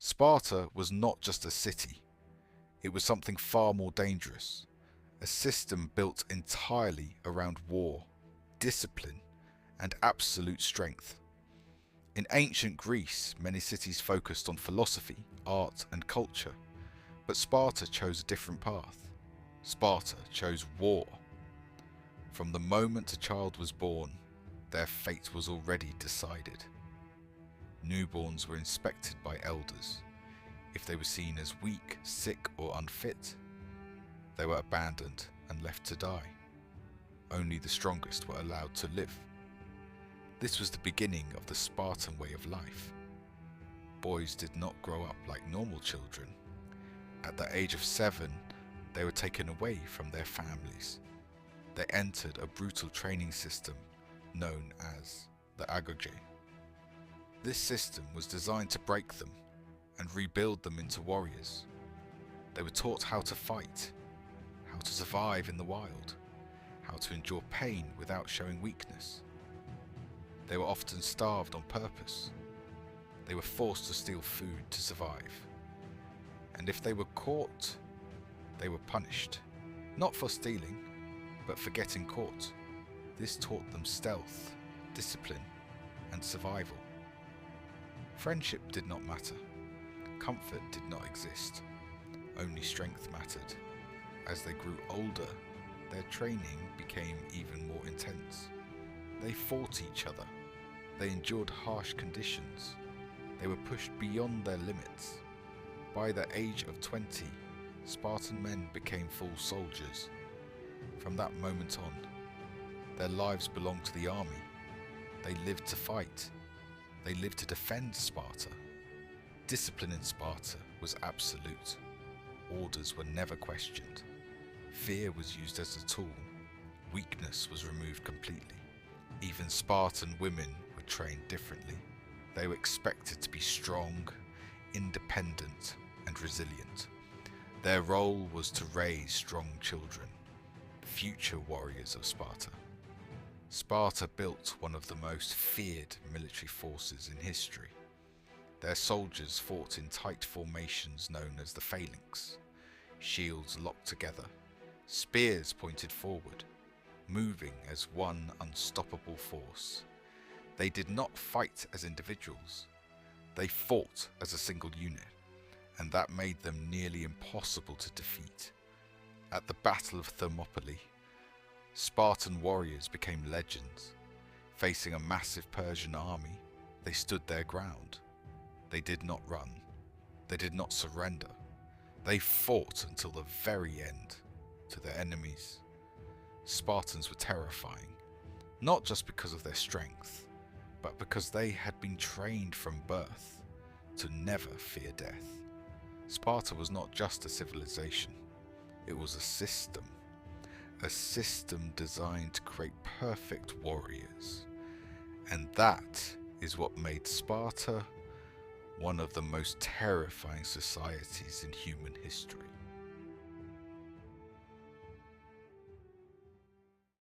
Sparta was not just a city, it was something far more dangerous, a system built entirely around war, discipline, and absolute strength. In ancient Greece, many cities focused on philosophy, art, and culture, but Sparta chose a different path. Sparta chose war. From the moment a child was born, their fate was already decided. Newborns were inspected by elders. If they were seen as weak, sick, or unfit, they were abandoned and left to die. Only the strongest were allowed to live. This was the beginning of the Spartan way of life. Boys did not grow up like normal children. At the age of 7, they were taken away from their families. They entered a brutal training system known as the agoge. This system was designed to break them and rebuild them into warriors. They were taught how to fight, how to survive in the wild, how to endure pain without showing weakness. They were often starved on purpose. They were forced to steal food to survive. And if they were caught, they were punished. Not for stealing, but for getting caught. This taught them stealth, discipline, and survival. Friendship did not matter. Comfort did not exist. Only strength mattered. As they grew older, their training became even more intense. They fought each other. They endured harsh conditions. They were pushed beyond their limits. By the age of 20, Spartan men became full soldiers. From that moment on, their lives belonged to the army. They lived to fight. They lived to defend Sparta. Discipline in Sparta was absolute. Orders were never questioned. Fear was used as a tool. Weakness was removed completely. Even Spartan women were trained differently. They were expected to be strong, independent, and resilient. Their role was to raise strong children, future warriors of Sparta. Sparta built one of the most feared military forces in history. Their soldiers fought in tight formations known as the phalanx, shields locked together, spears pointed forward, moving as one unstoppable force. They did not fight as individuals, they fought as a single unit, and that made them nearly impossible to defeat. At the Battle of Thermopylae, Spartan warriors became legends. Facing a massive Persian army, they stood their ground. They did not run. They did not surrender. They fought until the very end to their enemies. Spartans were terrifying, not just because of their strength, but because they had been trained from birth to never fear death. Sparta was not just a civilization, it was a system designed to create perfect warriors. And that is what made Sparta one of the most terrifying societies in human history.